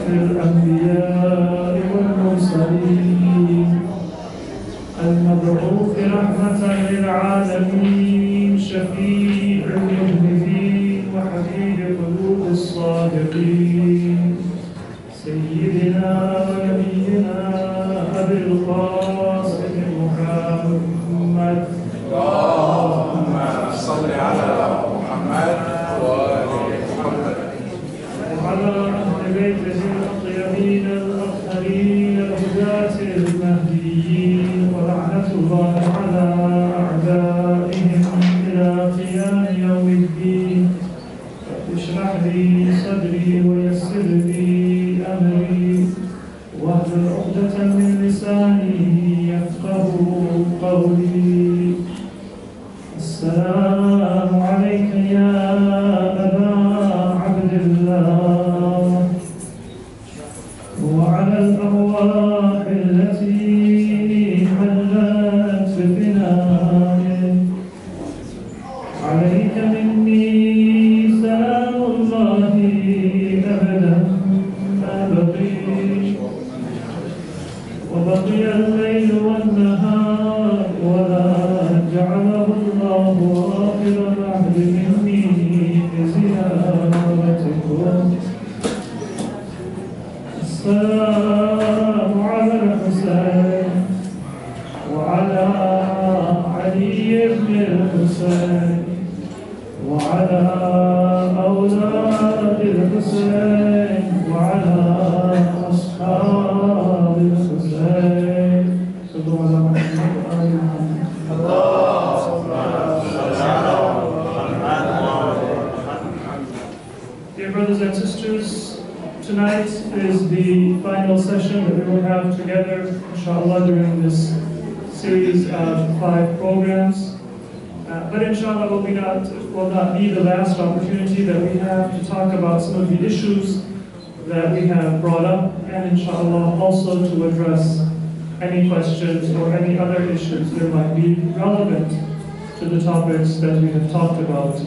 الأنبياء والمرسلين المبعوث رحمة للعالمين شفيع المذنبين وحبيب قلوب الصادقين سيدنا ونبينا أبي القاسم محمد اللهم صل على محمد وآل محمد وعلى أهل بيته الطيبين الأطهرين الهداة المهديين ولعنة الله على أعدائهم إلى قيام يوم الدين رب اشرح لي صدري ويسر لي أمري واحلل عقدة من لساني يفقه قولي السلام عليك يا أبا عبد الله وعلى الأرواح التي حلت بفنائك عليك مني سلام الله أبدا ما بقي وبقي الليل والنهار ولا جعله الله آخر العهد مني بزيارتكم السلام على الحسين وعلى علي بن الحسين وعلى أولاد الحسين وعلى أصحاب الحسين صلوا على محمد وآل محمد. Dear brothers and sisters, tonight is the final session that we will have together, inshallah, during this series of 5 programs. But inshallah will not be the last opportunity that we have to talk about some of the issues that we have brought up, and inshallah also to address any questions or any other issues that might be relevant to the topics that we have talked about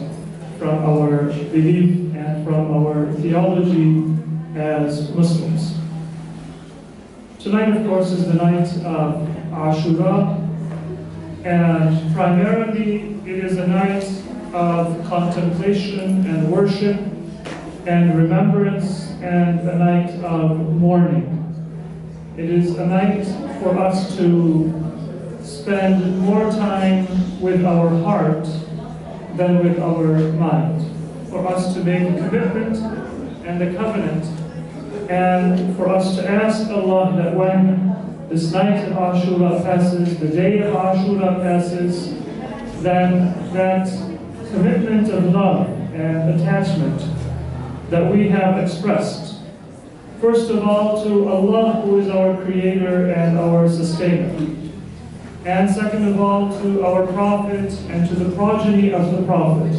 from our belief and from our theology as Muslims. Tonight, of course, is the night of Ashura, and primarily it is a night of contemplation and worship and remembrance and a night of mourning. It is a night for us to spend more time with our heart than with our mind, for us to make a commitment and a covenant, and for us to ask Allah that when this night of Ashura passes, the day of Ashura passes, then that commitment of love and attachment that we have expressed, first of all to Allah, who is our creator and our sustainer, and second of all to our Prophet and to the progeny of the Prophet,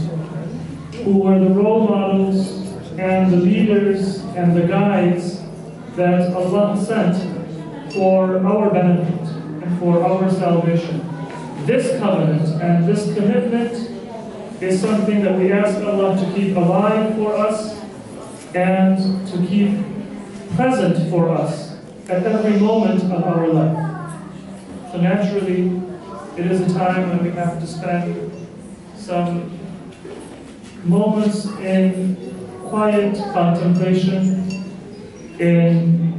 who were the role models and the leaders and the guides that Allah sent for our benefit and for our salvation. This covenant and this commitment is something that we ask Allah to keep alive for us and to keep present for us at every moment of our life. So naturally, it is a time when we have to spend some moments in quiet contemplation, in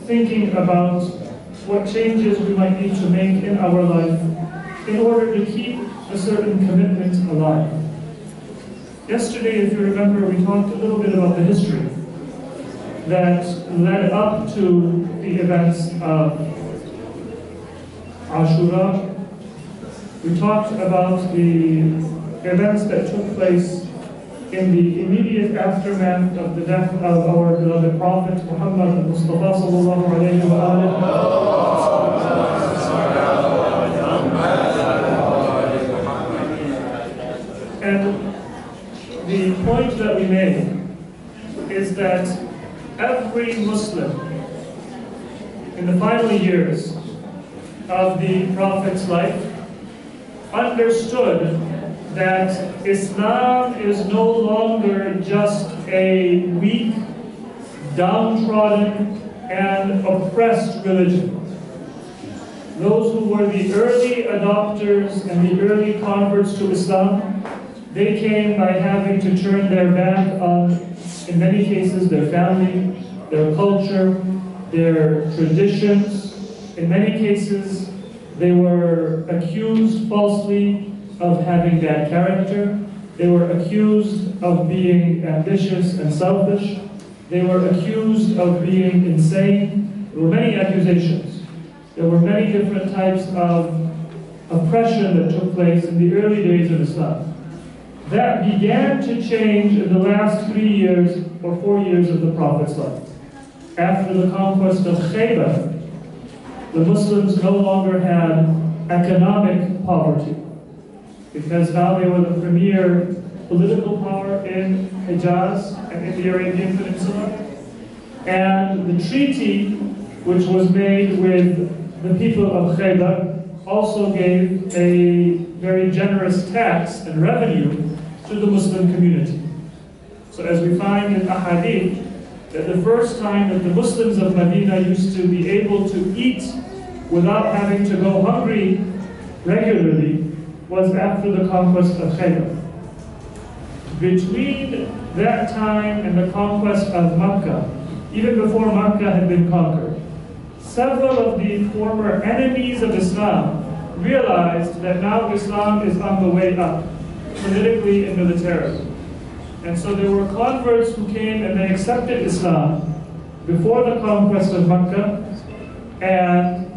thinking about what changes we might need to make in our life in order to keep a certain commitment alive. Yesterday, if you remember, we talked a little bit about the history that led up to the events of Ashura. We talked about the events that took place in the immediate aftermath of the death of our beloved Prophet Muhammad Mustafa sallallahu alayhi wa And the point that we made is that every Muslim in the final years of the Prophet's life understood that Islam is no longer just a weak, downtrodden, and oppressed religion. Those who were the early adopters and the early converts to Islam, they came by having to turn their back on, in many cases, their family, their culture, their traditions. In many cases, they were accused falsely of having bad character. They were accused of being ambitious and selfish. They were accused of being insane. There were many accusations. There were many different types of oppression that took place in the early days of Islam. That began to change in the last 3 years or 4 years of the Prophet's life. After the conquest of Khaybar, the Muslims no longer had economic poverty, because now they were the premier political power in Hijaz and in the Arabian Peninsula. And the treaty, which was made with the people of Khaybar, also gave a very generous tax and revenue to the Muslim community. So as we find in Ahadith, that the first time that the Muslims of Medina used to be able to eat without having to go hungry regularly was after the conquest of Khaybar. Between that time and the conquest of Makkah, even before Makkah had been conquered, several of the former enemies of Islam realized that now Islam is on the way up, politically and militarily. And so there were converts who came and they accepted Islam before the conquest of Makkah and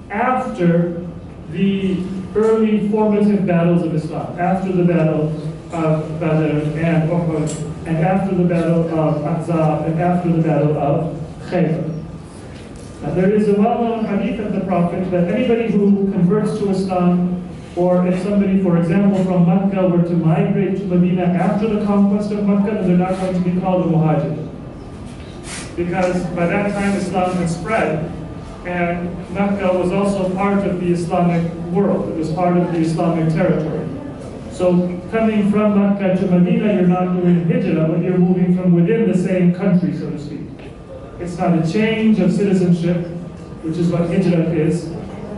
after the early formative battles of Islam, after the battle of Badr and Uhud, and after the battle of Ahzab, and after the battle of Khaybar. Now, there is a well-known hadith of the Prophet that anybody who converts to Islam, or if somebody, for example, from Makkah were to migrate to Medina after the conquest of Makkah, then they're not going to be called a muhajir. Because by that time Islam had spread, and Makkah was also part of the Islamic world. It was part of the Islamic territory. So coming from Makkah to Medina, you're not doing hijrah, but you're moving from within the same country, so to speak. It's not a change of citizenship, which is what hijrah is,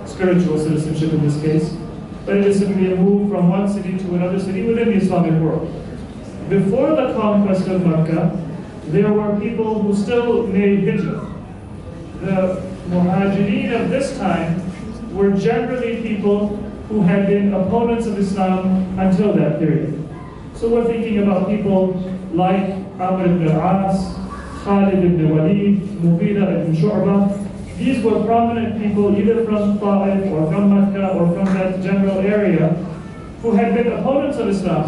spiritual citizenship in this case, but it is simply a move from one city to another city within the Islamic world. Before the conquest of Makkah, there were people who still made hijrah. The muhajirin of this time were generally people who had been opponents of Islam until that period. So we're thinking about people like Amr ibn al-As, Khalid ibn Walid, Mughira ibn Shu'bah. These were prominent people either from Ta'if or from Makkah or from that general area who had been opponents of Islam,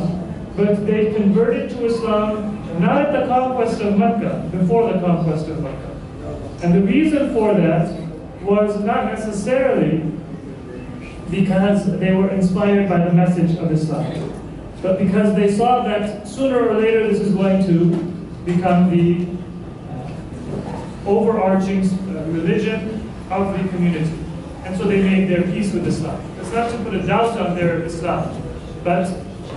but they converted to Islam not at the conquest of Makkah, before the conquest of Makkah. And the reason for that was not necessarily because they were inspired by the message of Islam, but because they saw that sooner or later this is going to become the overarching religion of the community. And so they made their peace with Islam. It's not to put a doubt on their Islam, but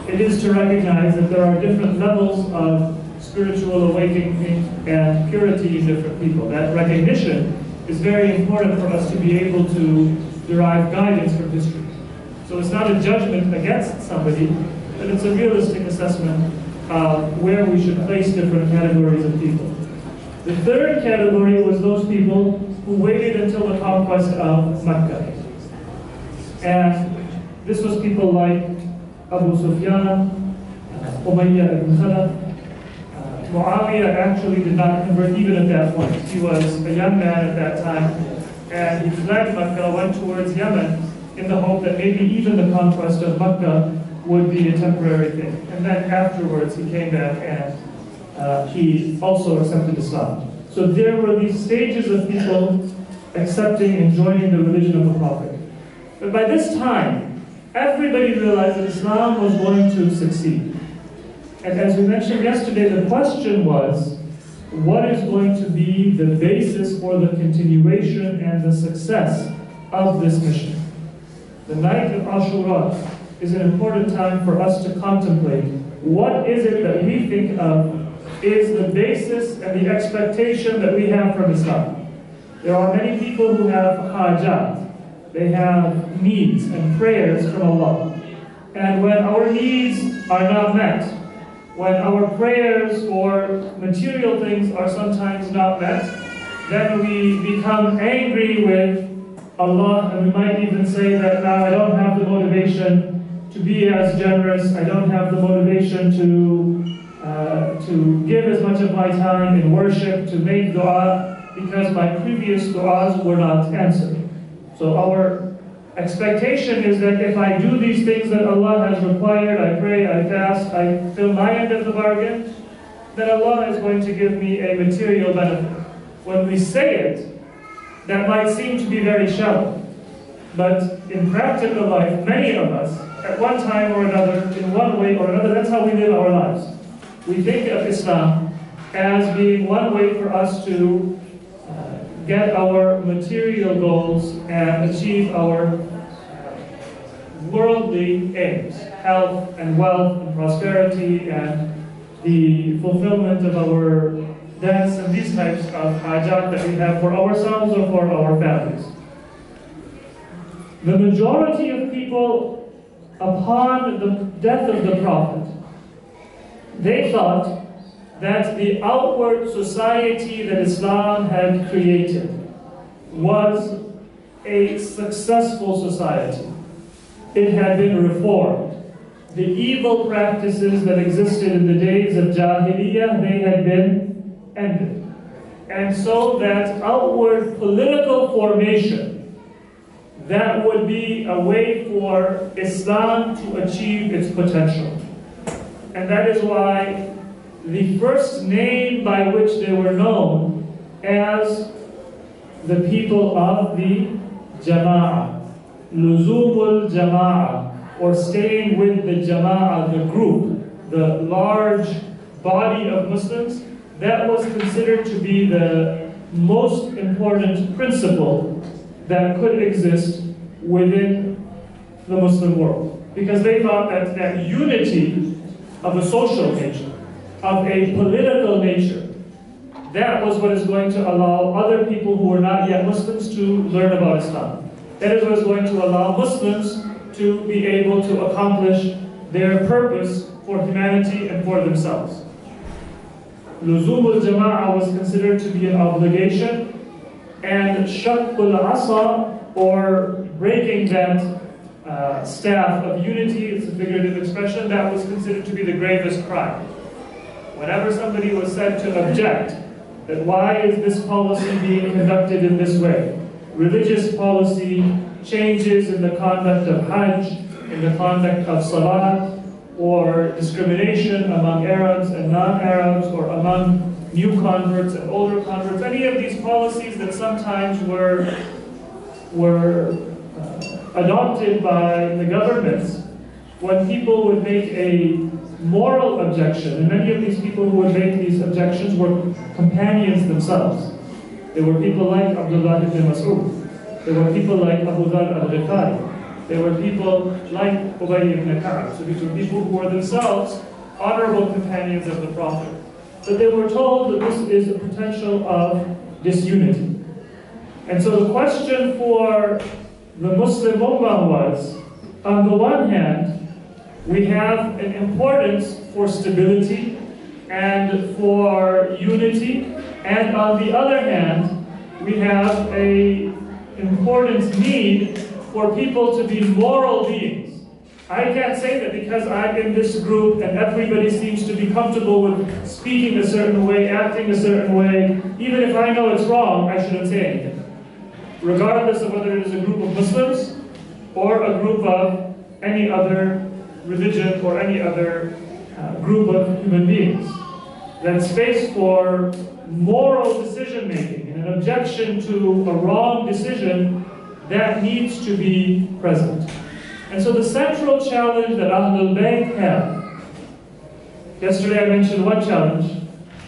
it is to recognize that there are different levels of spiritual awakening and purity in different people. That recognition is very important for us to be able to derive guidance from history. So it's not a judgment against somebody, but it's a realistic assessment of where we should place different categories of people. The third category was those people who waited until the conquest of Makkah. And this was people like Abu Sufyan, Umayyah ibn Khalaf. Muawiyah actually did not convert even at that point. He was a young man at that time, and he fled Makkah, went towards Yemen, in the hope that maybe even the conquest of Makkah would be a temporary thing. And then afterwards he came back and he also accepted Islam. So there were these stages of people accepting and joining the religion of the Prophet. But by this time, everybody realized that Islam was going to succeed. And as we mentioned yesterday, the question was, what is going to be the basis for the continuation and the success of this mission? The night of Ashura is an important time for us to contemplate what is it that we think of is the basis and the expectation that we have from Islam. There are many people who have hajat. They have needs and prayers from Allah. And when our needs are not met, when our prayers or material things are sometimes not met, then we become angry with Allah, and we might even say that now I don't have the motivation to be as generous, I don't have the motivation to give as much of my time in worship, to make dua, because my previous du'as were not answered. So our expectation is that if I do these things that Allah has required, I pray, I fast, I fill my end of the bargain, then Allah is going to give me a material benefit. When we say it, that might seem to be very shallow. But in practical life, many of us, at one time or another, in one way or another, that's how we live our lives. We think of Islam as being one way for us to get our material goals and achieve our worldly aims, health and wealth and prosperity and the fulfillment of our debts and these types of hajat that we have for ourselves or for our families. The majority of people, upon the death of the Prophet, they thought that the outward society that Islam had created was a successful society. It had been reformed. The evil practices that existed in the days of Jahiliyyah, they had been ended. And so that outward political formation, that would be a way for Islam to achieve its potential. And that is why the first name by which they were known as the people of the Jama'ah, Luzumul Jama'ah, or staying with the Jama'ah, the group, the large body of Muslims, that was considered to be the most important principle that could exist within the Muslim world. Because they thought that that unity of a social nature, of a political nature, that was what is going to allow other people who are not yet Muslims to learn about Islam. That is what is going to allow Muslims to be able to accomplish their purpose for humanity and for themselves. Luzumul Jama'ah was considered to be an obligation, and Shaqqul Asa, or breaking that staff of unity, it's a figurative expression, that was considered to be the gravest crime. Whenever somebody was said to object, that why is this policy being conducted in this way? Religious policy, changes in the conduct of Hajj, in the conduct of Salah, or discrimination among Arabs and non-Arabs, or among new converts and older converts, any of these policies that sometimes were adopted by the governments, when people would make a moral objection, and many of these people who would make these objections were companions themselves. There were people like Abdullah ibn Mas'ud. There were people like Abu Dhar al-Ghifari. There were people like Ubay ibn Ka'ab. So these were people who were themselves honorable companions of the Prophet. But they were told that this is a potential of disunity. And so the question for the Muslim Ummah was, on the one hand, we have an importance for stability and for unity, and on the other hand, we have an important need for people to be moral beings. I can't say that because I'm in this group and everybody seems to be comfortable with speaking a certain way, acting a certain way, even if I know it's wrong, I shouldn't say anything. Regardless of whether it is a group of Muslims or a group of any other religion or any other group of human beings. That space for moral decision making and an objection to a wrong decision, that needs to be present. And so the central challenge that Ahlul Bayt have, yesterday I mentioned one challenge,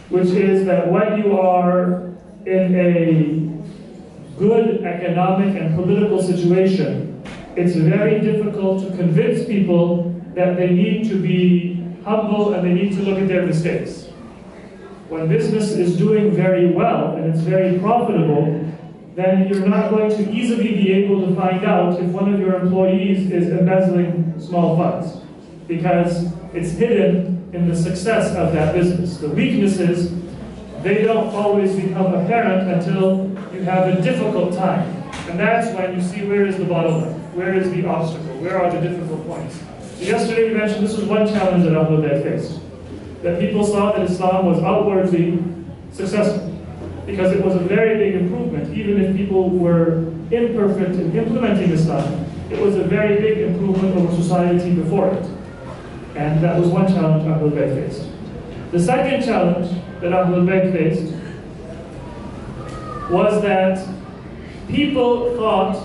which is that when you are in a good economic and political situation, it's very difficult to convince people that they need to be humble and they need to look at their mistakes. When business is doing very well and it's very profitable, then you're not going to easily be able to find out if one of your employees is embezzling small funds, because it's hidden in the success of that business. The weaknesses, they don't always become apparent until you have a difficult time. And that's when you see where is the bottleneck, where is the obstacle, where are the difficult points. So yesterday we mentioned this was one challenge that Ahlul Bayt faced, that people saw that Islam was outwardly successful, because it was a very big improvement. Even if people were imperfect in implementing Islam, it was a very big improvement over society before it. And that was one challenge Ahlul Bayt faced. The second challenge that Ahlul Bayt faced was that people thought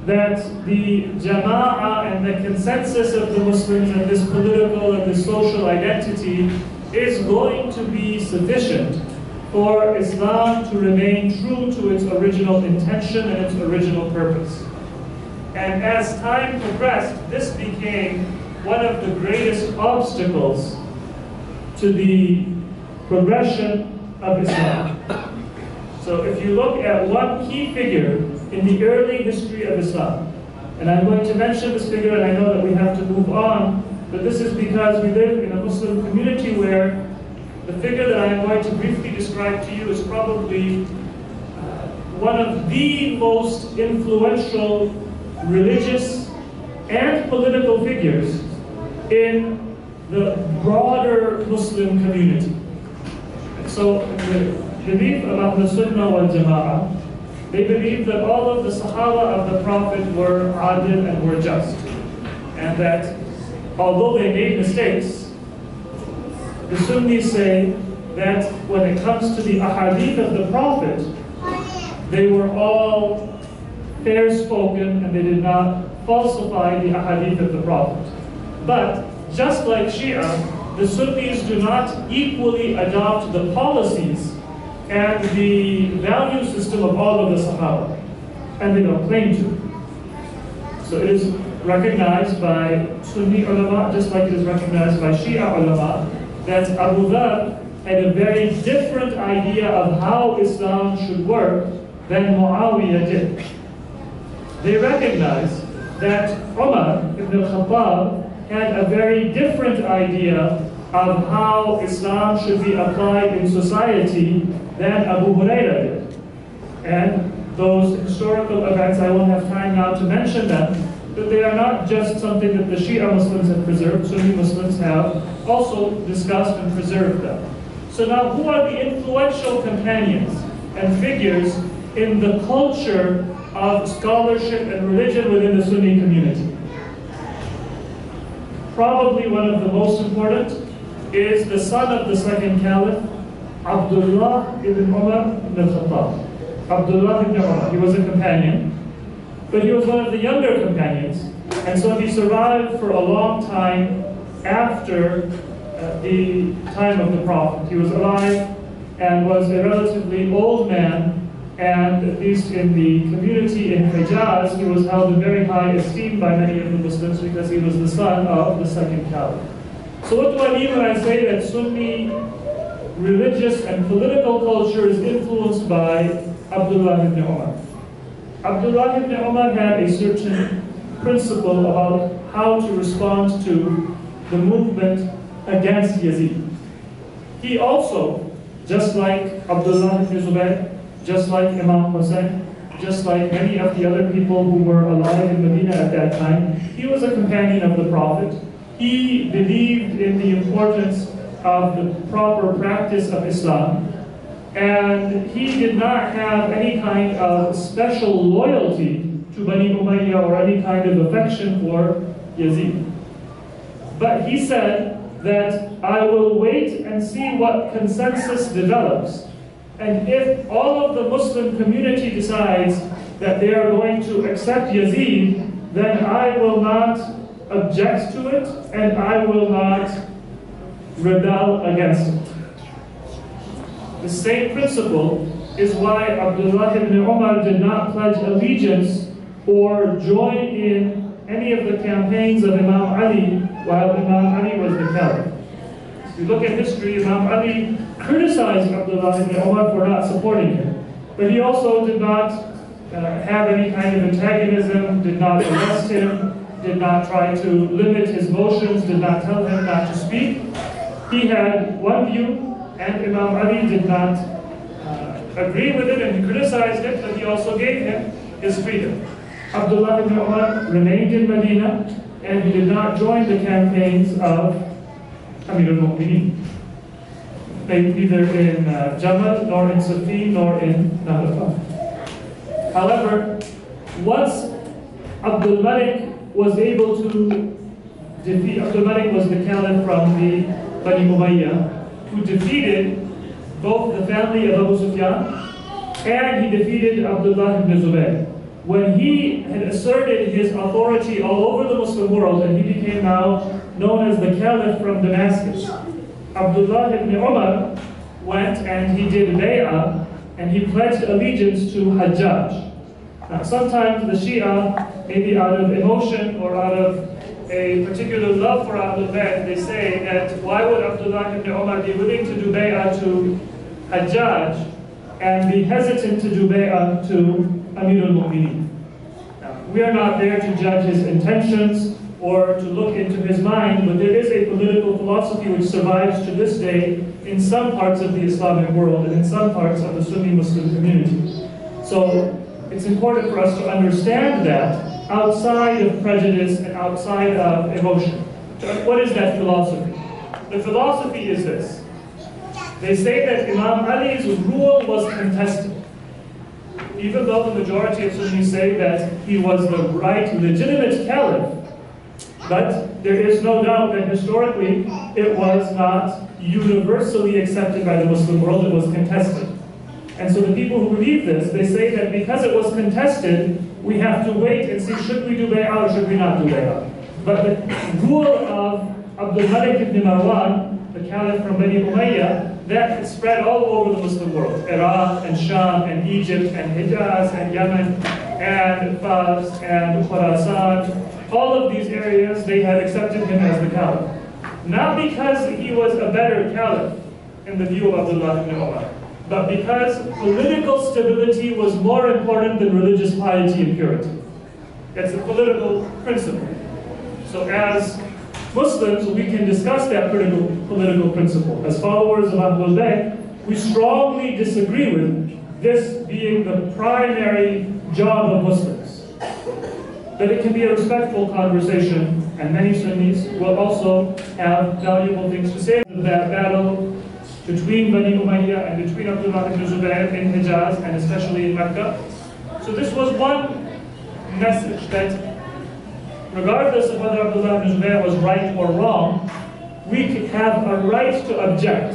that the jama'ah and the consensus of the Muslims and this political and this social identity is going to be sufficient for Islam to remain true to its original intention and its original purpose. And as time progressed, this became one of the greatest obstacles to the progression of Islam. So if you look at one key figure in the early history of Islam, and I'm going to mention this figure, and I know that we have to move on, but this is because we live in a Muslim community where the figure that I'm going to briefly describe to you is probably one of the most influential religious and political figures in the broader Muslim community. So the belief of Ahl Sunnah wal Jama'ah, they believe that all of the Sahaba of the Prophet were adil and were just. And that although they made mistakes, the Sunnis say that when it comes to the ahadith of the Prophet, they were all fair-spoken and they did not falsify the ahadith of the Prophet. But just like Shia, the Sunnis do not equally adopt the policies and the value system of all of the Sahaba, and they don't claim to. So it is recognized by Sunni ulama, just like it is recognized by Shia ulama, that Abu Dhar had a very different idea of how Islam should work than Muawiyah did. They recognize that Umar ibn al-Khattab had a very different idea of how Islam should be applied in society than Abu Hurairah did. And those historical events, I won't have time now to mention them, but they are not just something that the Shia Muslims have preserved. Sunni Muslims have also discussed and preserved them. So now, who are the influential companions and figures in the culture of scholarship and religion within the Sunni community? Probably one of the most important is the son of the second caliph, Abdullah ibn Umar ibn al-Khattab. Abdullah ibn Umar, he was a companion, but he was one of the younger companions, and so he survived for a long time after the time of the Prophet. He was alive and was a relatively old man, and at least in the community in Hijaz, he was held in very high esteem by many of the Muslims because he was the son of the second caliph. So what do I mean when I say that Sunni religious and political culture is influenced by Abdullah ibn Umar? Abdullah ibn Umar had a certain principle about how to respond to the movement against Yazid. He also, just like Abdullah ibn Zubayr, just like Imam Hussein, just like many of the other people who were alive in Medina at that time, he was a companion of the Prophet. He believed in the importance of the proper practice of Islam, and he did not have any kind of special loyalty to Bani Umayyah or any kind of affection for Yazid. But he said that I will wait and see what consensus develops, and if all of the Muslim community decides that they are going to accept Yazid, then I will not object to it and I will not rebel against it. The same principle is why Abdullah ibn Umar did not pledge allegiance or join in any of the campaigns of Imam Ali while Imam Ali was the caliph. If you look at history, Imam Ali criticized Abdullah ibn Umar for not supporting him. But he also did not have any kind of antagonism, did not arrest him, did not try to limit his motions, did not tell him not to speak. He had one view, and Imam Ali did not agree with it, and he criticized it, but he also gave him his freedom. Abdullah ibn Umar remained in Medina, and he did not join the campaigns of Amir al-Mu'mineen, neither in Jamal, nor in Siffin, nor in Nahl. However, once Abdul Malik was able to defeat, Abdul Malik was the caliph from the Bani Umayyah, who defeated both the family of Abu Sufyan, and he defeated Abdullah ibn Zubayr. When he had asserted his authority all over the Muslim world, and he became now known as the caliph from Damascus, Abdullah ibn Umar went and he did bay'ah, and he pledged allegiance to Hajjaj. Now sometimes the Shia, maybe out of emotion or out of a particular love for Ahlul Bayt, they say that why would Abdullah ibn Umar be willing to do bay'ah to Hajjaj and be hesitant to do bay'ah to Amir al-Mu'mineen. Now, we are not there to judge his intentions or to look into his mind, but there is a political philosophy which survives to this day in some parts of the Islamic world and in some parts of the Sunni Muslim community. So it's important for us to understand that outside of prejudice and outside of emotion. What is that philosophy? The philosophy is this. They say that Imam Ali's rule was contested. Even though the majority of Sunnis say that he was the right, legitimate caliph, but there is no doubt that historically it was not universally accepted by the Muslim world, it was contested. And so the people who believe this, they say that because it was contested, we have to wait and see, should we do bay'ah or should we not do bay'ah? But the rule of Abdul Malik ibn Marwan, the caliph from Bani Umayyah, that spread all over the Muslim world. Iraq and Sham and Egypt and Hijaz and Yemen and Fars and Khurasan. All of these areas, they had accepted him as the caliph. Not because he was a better caliph in the view of Abdullah ibn Umar, but because political stability was more important than religious piety and purity. That's a political principle. So as Muslims, we can discuss that political principle. As followers of Ahlul Bayt, we strongly disagree with this being the primary job of Muslims. But it can be a respectful conversation, and many Sunnis will also have valuable things to say. That battle between Bani Umayyah and between Abdullah ibn Zubayr in Hijaz, and especially in Mecca. So this was one message that regardless of whether Abdullah ibn Zubayr was right or wrong, we have a right to object.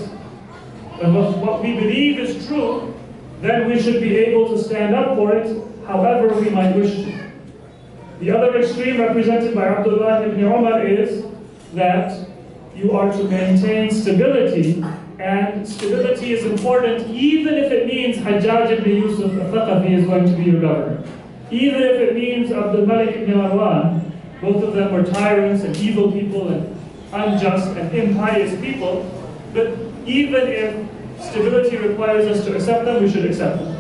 When what we believe is true, then we should be able to stand up for it however we might wish to. The other extreme represented by Abdullah ibn Umar is that you are to maintain stability, and stability is important even if it means Hajjaj ibn Yusuf al-Thaqafi is going to be your governor. Even if it means Abdul Malik ibn Marwan. Both of them were tyrants and evil people and unjust and impious people. But even if stability requires us to accept them, we should accept them.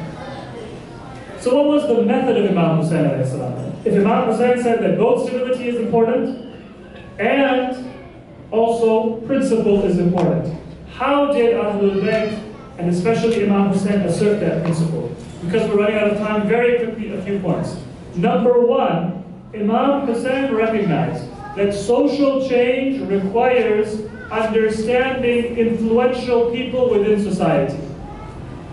So what was the method of Imam Hussein alayhi salam? If Imam Hussein said that both stability is important and also principle is important, how did Ahlul Bayt and especially Imam Hussein assert that principle? Because we're running out of time, very quickly a few points. Number one, Imam Hussein recognized that social change requires understanding influential people within society.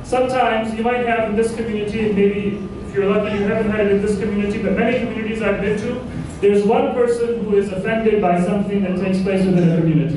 Sometimes you might have in this community, and maybe if you're lucky you haven't had it in this community, but many communities I've been to, there's one person who is offended by something that takes place within a community.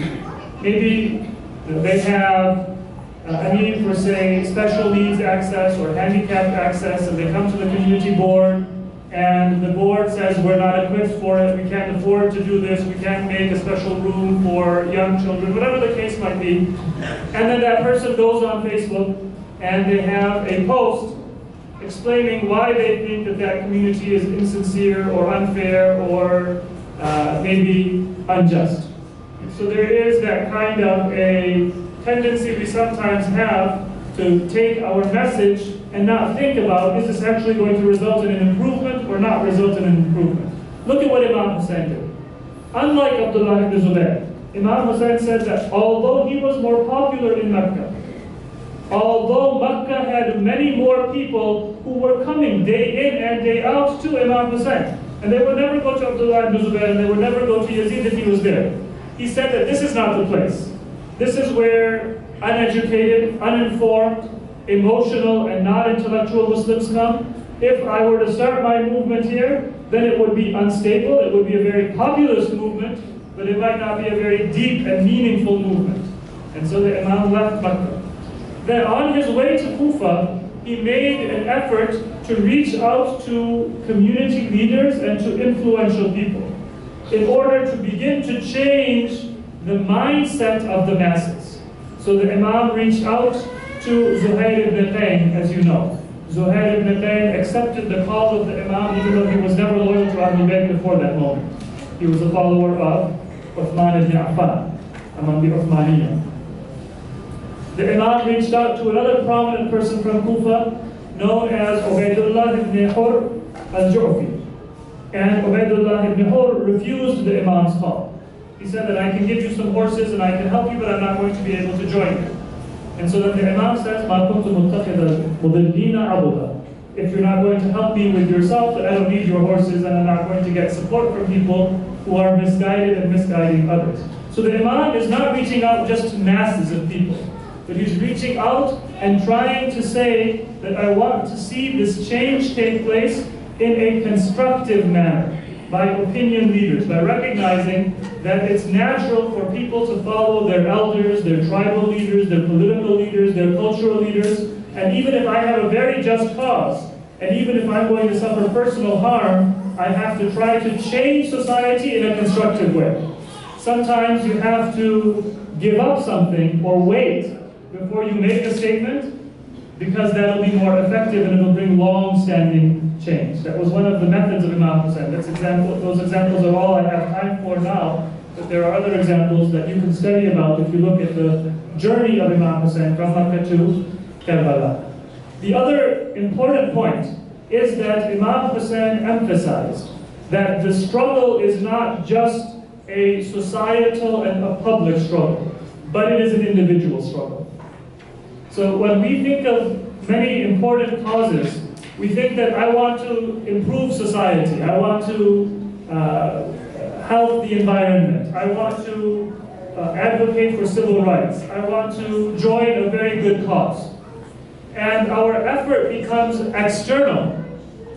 Maybe they have a need for, say, special needs access or handicapped access, and they come to the community board, and the board says we're not equipped for it, we can't afford to do this, we can't make a special room for young children, whatever the case might be. And then that person goes on Facebook and they have a post explaining why they think that that community is insincere or unfair or maybe unjust. So there is that kind of a tendency we sometimes have to take our message and not think about, is this actually going to result in an improvement or not result in an improvement? Look at what Imam Hussein did. Unlike Abdullah ibn Zubayr, Imam Hussein said that although he was more popular in Mecca, although Mecca had many more people who were coming day in and day out to Imam Hussein, and they would never go to Abdullah ibn Zubayr, and they would never go to Yazid if he was there. He said that this is not the place. This is where uneducated, uninformed, emotional, and non-intellectual Muslims come. If I were to start my movement here, then it would be unstable, it would be a very populist movement, but it might not be a very deep and meaningful movement. And so the Imam left Mecca. Then on his way to Kufa, he made an effort to reach out to community leaders and to influential people in order to begin to change the mindset of the masses. So the Imam reached out to Zuhair ibn Qayn, as you know. Zuhair ibn Qayn accepted the call of the Imam even though he was never loyal to Ahlul Bayt before that moment. He was a follower of Uthman ibn Affan, among the Uthmaniyya. The Imam reached out to another prominent person from Kufa, known as Ubaydullah ibn Hur al-Ju'fi. And Ubaydullah ibn Hur refused the Imam's call. He said that I can give you some horses and I can help you, but I'm not going to be able to join you. And so then the Imam says, مَا كُنْتُ مُتَّخِذَ الْمُضِلِّينَ عَضُدًا. If you're not going to help me with yourself, then I don't need your horses, and I'm not going to get support from people who are misguided and misguiding others. So the Imam is not reaching out just to masses of people, but he's reaching out and trying to say that I want to see this change take place in a constructive manner, by opinion leaders, by recognizing that it's natural for people to follow their elders, their tribal leaders, their political leaders, their cultural leaders, and even if I have a very just cause, and even if I'm going to suffer personal harm, I have to try to change society in a constructive way. Sometimes you have to give up something or wait before you make a statement, because that'll be more effective and it'll bring long-standing change. That was one of the methods of Imam Hussein. Those examples are all I have time for now, but there are other examples that you can study about if you look at the journey of Imam Hussein from Makkah to Karbala. The other important point is that Imam Hussein emphasized that the struggle is not just a societal and a public struggle, but it is an individual struggle. So when we think of many important causes, we think that I want to improve society, I want to help the environment, I want to advocate for civil rights, I want to join a very good cause. And our effort becomes external.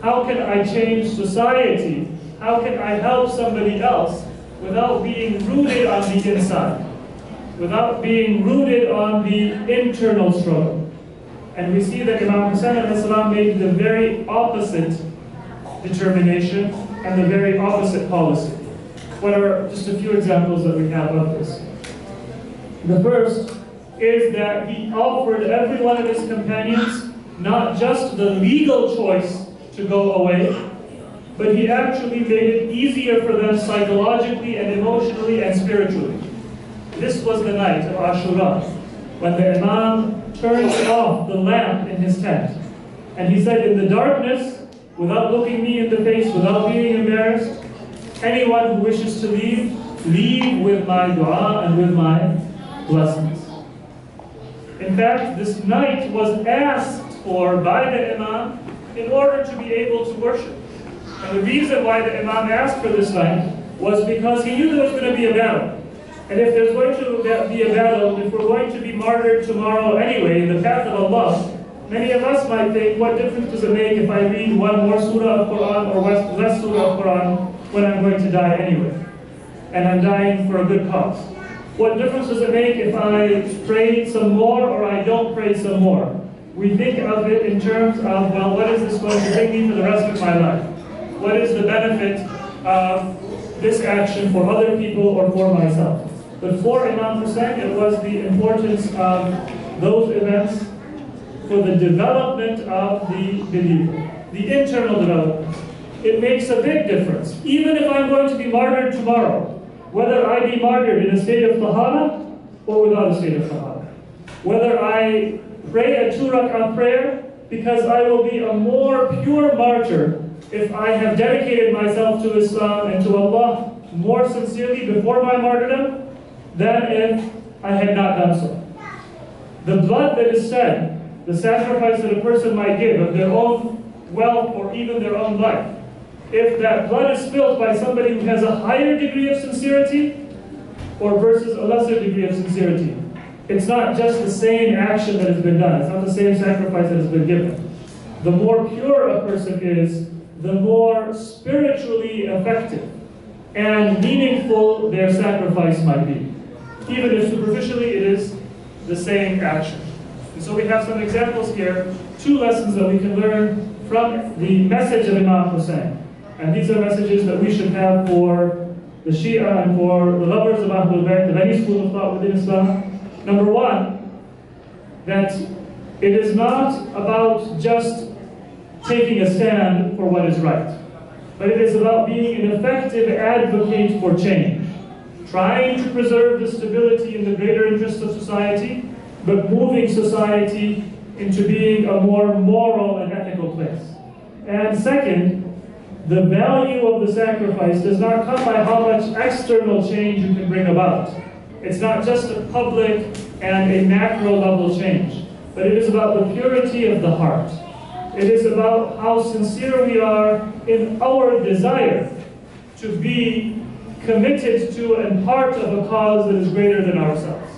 How can I change society? How can I help somebody else without being rooted on the inside? Without being rooted on the internal struggle. And we see that Imam Hussein made the very opposite determination and the very opposite policy. What are just a few examples that we have of this? The first is that he offered every one of his companions not just the legal choice to go away, but he actually made it easier for them psychologically and emotionally and spiritually. This was the night of Ashura, when the Imam turned off the lamp in his tent. And he said, in the darkness, without looking me in the face, without being embarrassed, anyone who wishes to leave, leave with my dua and with my blessings. In fact, this night was asked for by the Imam in order to be able to worship. And the reason why the Imam asked for this night was because he knew there was going to be a battle. And if there's going to be a battle, if we're going to be martyred tomorrow anyway in the path of Allah, many of us might think, what difference does it make if I read one more surah of Quran or less surah of Quran when I'm going to die anyway? And I'm dying for a good cause. What difference does it make if I pray some more or I don't pray some more? We think of it in terms of, well, what is this going to bring me for the rest of my life? What is the benefit of this action for other people or for myself? But for Imam Hussein, it was the importance of those events for the development of the believer, the internal development. It makes a big difference. Even if I'm going to be martyred tomorrow, whether I be martyred in a state of tahara or without a state of tahara. Whether I pray a 2 rak'ah prayer, because I will be a more pure martyr if I have dedicated myself to Islam and to Allah more sincerely before my martyrdom than if I had not done so. The blood that is shed, the sacrifice that a person might give of their own wealth or even their own life, if that blood is spilled by somebody who has a higher degree of sincerity or versus a lesser degree of sincerity, it's not just the same action that has been done. It's not the same sacrifice that has been given. The more pure a person is, the more spiritually effective and meaningful their sacrifice might be, even if superficially it is the same action. And so we have some examples here, 2 lessons that we can learn from the message of Imam Hussein. And these are messages that we should have for the Shia and for the lovers of Ahlul Bayt, of any school of thought within Islam. Number 1, that it is not about just taking a stand for what is right, but it is about being an effective advocate for change, trying to preserve the stability and the greater interest of society, but moving society into being a more moral and ethical place. And second, the value of the sacrifice does not come by how much external change you can bring about. It's not just a public and a macro level change, but it is about the purity of the heart. It is about how sincere we are in our desire to be committed to and part of a cause that is greater than ourselves.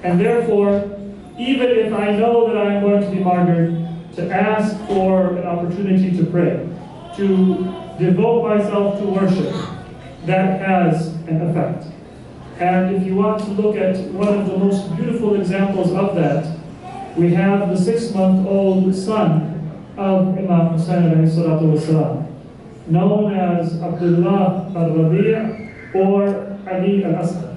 And therefore, even if I know that I am going to be martyred, to ask for an opportunity to pray, to devote myself to worship, that has an effect. And if you want to look at one of the most beautiful examples of that, we have the 6-month-old son of Imam Hussein alayhi salatu wasalam, known as Abdullah al-Rabi' or Ali al-Asghar.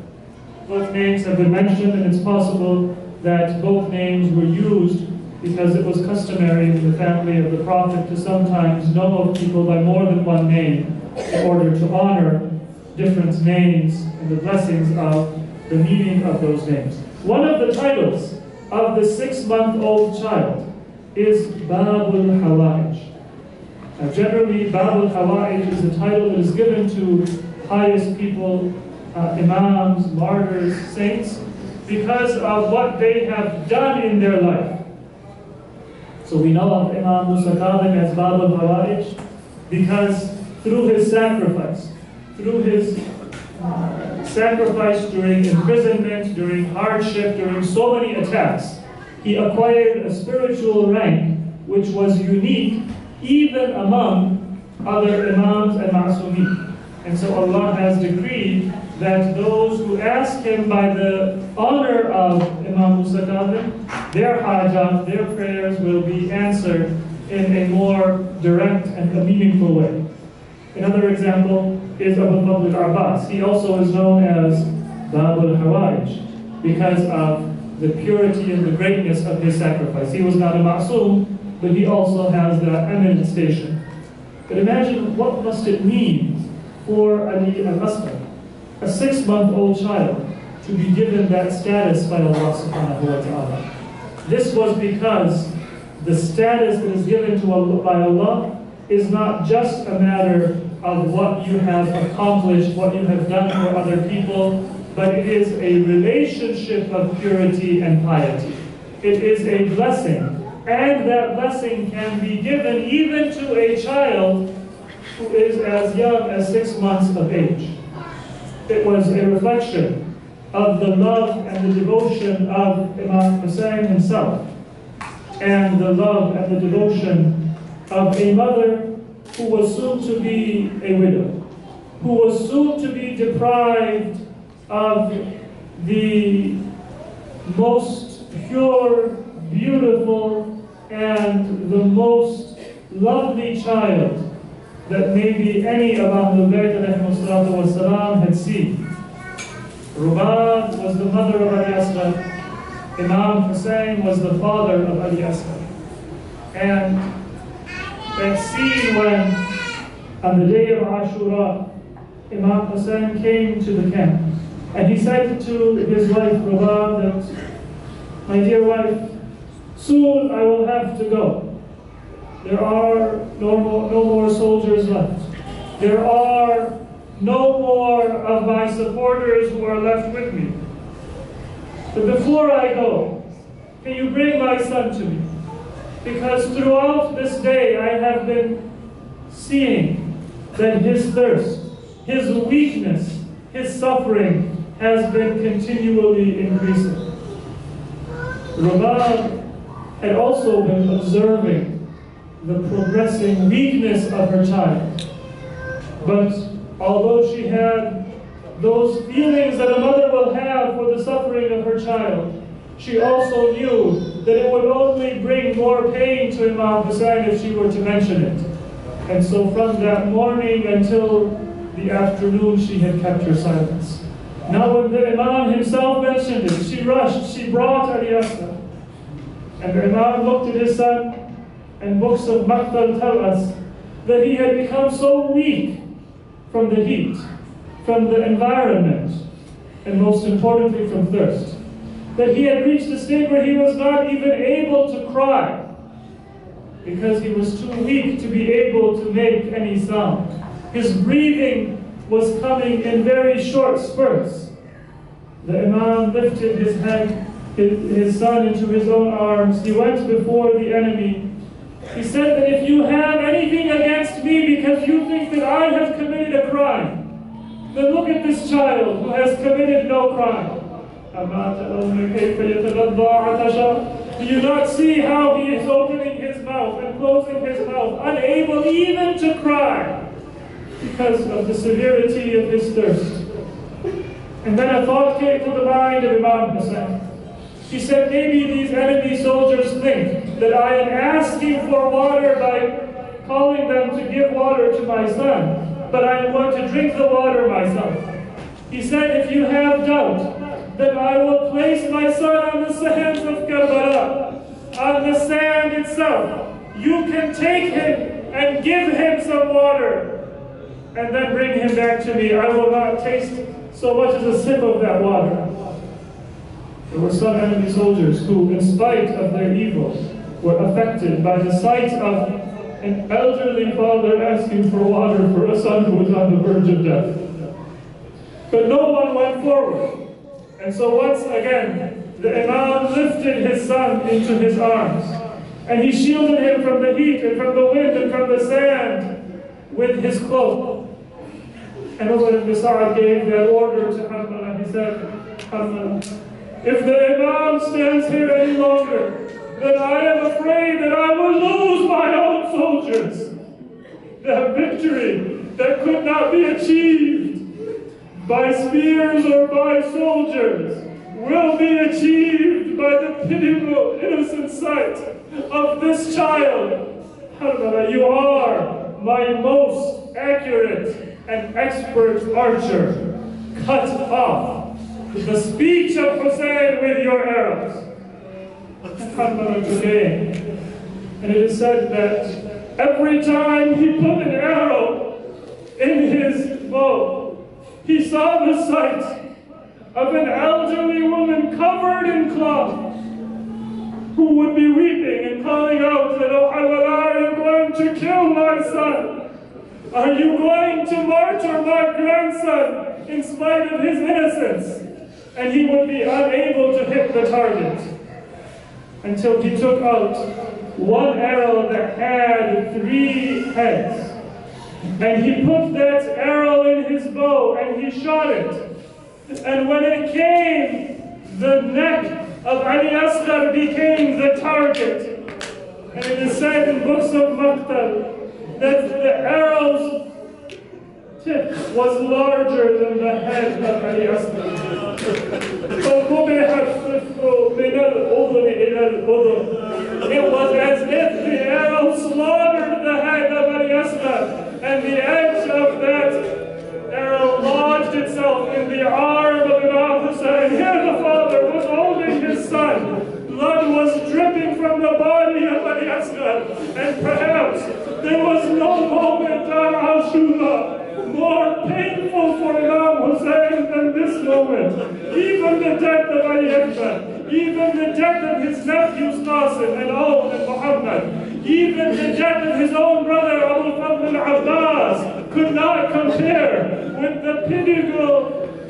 Both names have been mentioned, and it's possible that both names were used because it was customary in the family of the Prophet to sometimes know of people by more than one name in order to honor different names and the blessings of the meaning of those names. One of the titles of the 6-month-old child is Babul Hawa'ij. Now generally, Babul Hawa'ij is a title that is given to pious people, imams, martyrs, saints, because of what they have done in their life. So we know of Imam Musa Kadhim as Babul Hawa'ij because through his sacrifice, during imprisonment, during hardship, during so many attacks, he acquired a spiritual rank which was unique even among other imams and ma'sumin. And so Allah has decreed that those who ask him by the honor of Imam Musa Kadhim, their hajat, their prayers will be answered in a more direct and a meaningful way. Another example is Abu Fadl al-Abbas. He also is known as Babul Hawa'ij because of the purity and the greatness of his sacrifice. He was not a ma'soom, but he also has that eminent station. But imagine what must it mean for Ali al-Asghar, a 6-month-old child, to be given that status by Allah subhanahu wa ta'ala. This was because the status that is given to Allah, by Allah is not just a matter of what you have accomplished, what you have done for other people, but it is a relationship of purity and piety. It is a blessing, and that blessing can be given even to a child who is as young as 6 months of age. It was a reflection of the love and the devotion of Imam Hussein himself, and the love and the devotion of a mother who was soon to be a widow, who was soon to be deprived of the most pure, beautiful, and the most lovely child that maybe any of Ahlul Bayt had seen. Rubab was the mother of Ali Asghar. Imam Hussein was the father of Ali Asghar. And that scene when, on the day of Ashura, Imam Hussein came to the camp. And he said to his wife, Rabah, that, my dear wife, soon I will have to go. There are no more soldiers left. There are no more of my supporters who are left with me. But before I go, can you bring my son to me? Because throughout this day I have been seeing that his thirst, his weakness, his suffering has been continually increasing. Rabah had also been observing the progressing weakness of her child. But although she had those feelings that a mother will have for the suffering of her child, she also knew that it would only bring more pain to Imam Hussein if she were to mention it. And so from that morning until the afternoon, she had kept her silence. Now when the Imam himself mentioned it, she rushed, she brought Ali Asghar. And the Imam looked at his son, and books of Maqtal tell us that he had become so weak from the heat, from the environment, and most importantly from thirst, that he had reached a state where he was not even able to cry, because he was too weak to be able to make any sound. His breathing was coming in very short spurts. The Imam lifted his head, his son into his own arms. He went before the enemy. He said that if you have anything against me because you think that I have committed a crime, then look at this child who has committed no crime. Do you not see how he is opening his mouth and closing his mouth, unable even to cry because of the severity of his thirst? And then a thought came to the mind of Imam Hussein. He said, maybe these enemy soldiers think that I am asking for water by calling them to give water to my son, but I am going to drink the water myself. He said, if you have doubt, then I will place my son on the sands of Karbala, on the sand itself. You can take him and give him some water, and then bring him back to me. I will not taste so much as a sip of that water. There were some enemy soldiers who, in spite of their evil, were affected by the sight of an elderly father asking for water for a son who was on the verge of death. But no one went forward. And so once again, the Imam lifted his son into his arms, and he shielded him from the heat and from the wind and from the sand with his cloak. And Umar ibn Sa'ad gave that order to Hanbala. He said, Hanbala, if the Imam stands here any longer, then I am afraid that I will lose my own soldiers. That victory that could not be achieved by spears or by soldiers will be achieved by the pitiful, innocent sight of this child. Hanbala, you are my most accurate and expert archer. Cut off the speech of Hussein with your arrows. And it is said that every time he put an arrow in his bow, he saw the sight of an elderly woman covered in cloth who would be weeping and calling out that, oh Allah, are you going to kill my son? Are you going to martyr my grandson in spite of his innocence? And he would be unable to hit the target until he took out one arrow that had 3 heads. And he put that arrow in his bow and he shot it. And when it came, the neck of Ali Asghar became the target. And it is said in books of Maqtal that the arrow's tip was larger than the head of Ali Asghar. It was as if the arrow slaughtered the head of Ali Asghar, and the edge of that arrow lodged itself in the arm of Imam Hussein. Here the father was holding his son. Blood was dripping from the body of Ali Asghar, and perhaps there was no moment on Ashura more painful for Imam Hussein than this moment. Even the death of Ali Akbar, even the death of his nephews Qasim and Aoun and Muhammad, even the death of his own brother Abu Fadl al-Abbas could not compare with the pinnacle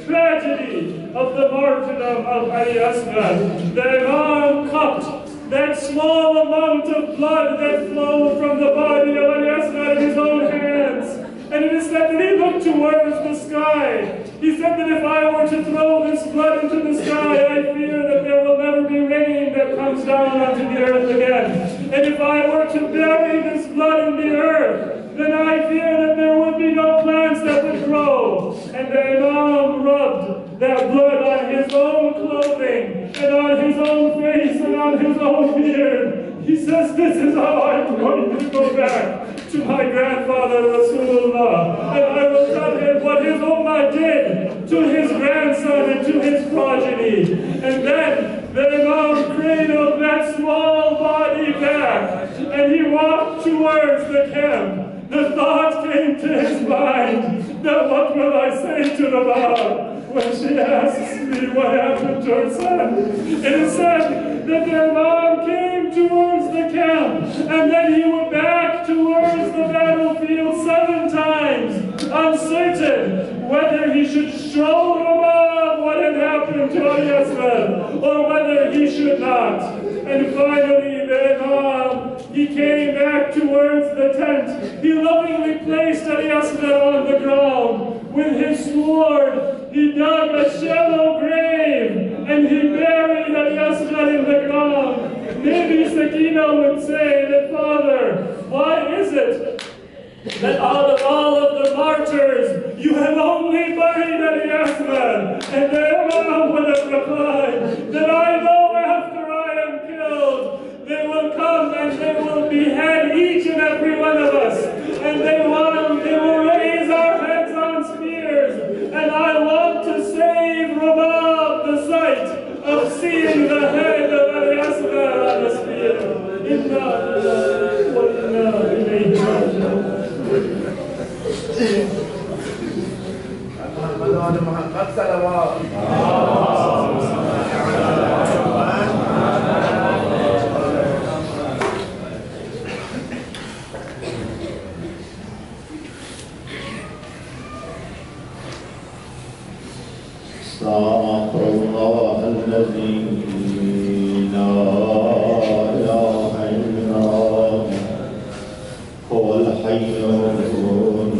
tragedy of the martyrdom of Ali Asghar. The Imam cupped that small amount of blood that flowed from the body of Ali Asghar in his own hands. And it is said that he looked towards the sky. He said that if I were to throw this blood into the sky, I fear that there will never be rain that comes down onto the earth again. And if I were to bury this blood in the earth, then I fear that there would be no plants that would grow. And the Imam rubbed that blood on his own clothing, and on his own face, and on his own beard. He says, this is how I'm going to go back to my grandfather Rasulullah. And I will tell him what his ummah did to his grandson and to his progeny. And then the Imam cradled that small body back, and he walked towards the camp. The thought came to his mind, now what will I say to the Bab when she asks me what happened to her son? It is said that the Imam came towards the camp, and then he went back towards the battlefield 7 times, uncertain whether he should show the Bab what had happened to Ali Asghar, or whether he should not. And finally the Imam, he came back towards the tent. He lovingly placed Ali Asghar on the ground. With his sword, he dug a shallow grave, and he buried Ali Asghar in the ground. Maybe Sakina would say that, Father, why is it that out of all of the martyrs, you have only buried Ali Asghar? And the Imam would have replied that I know after I am killed, they will come and they will behead each and every one of us, and they will raise our heads on spears, and I want to save Rabab the sight of seeing the head of Ali Asghar on the spear. Inna lillahi wa inna ilayhi raji'un. Muhammad salawat. استغفر الله الذي لا إله إلا هو الحي القيوم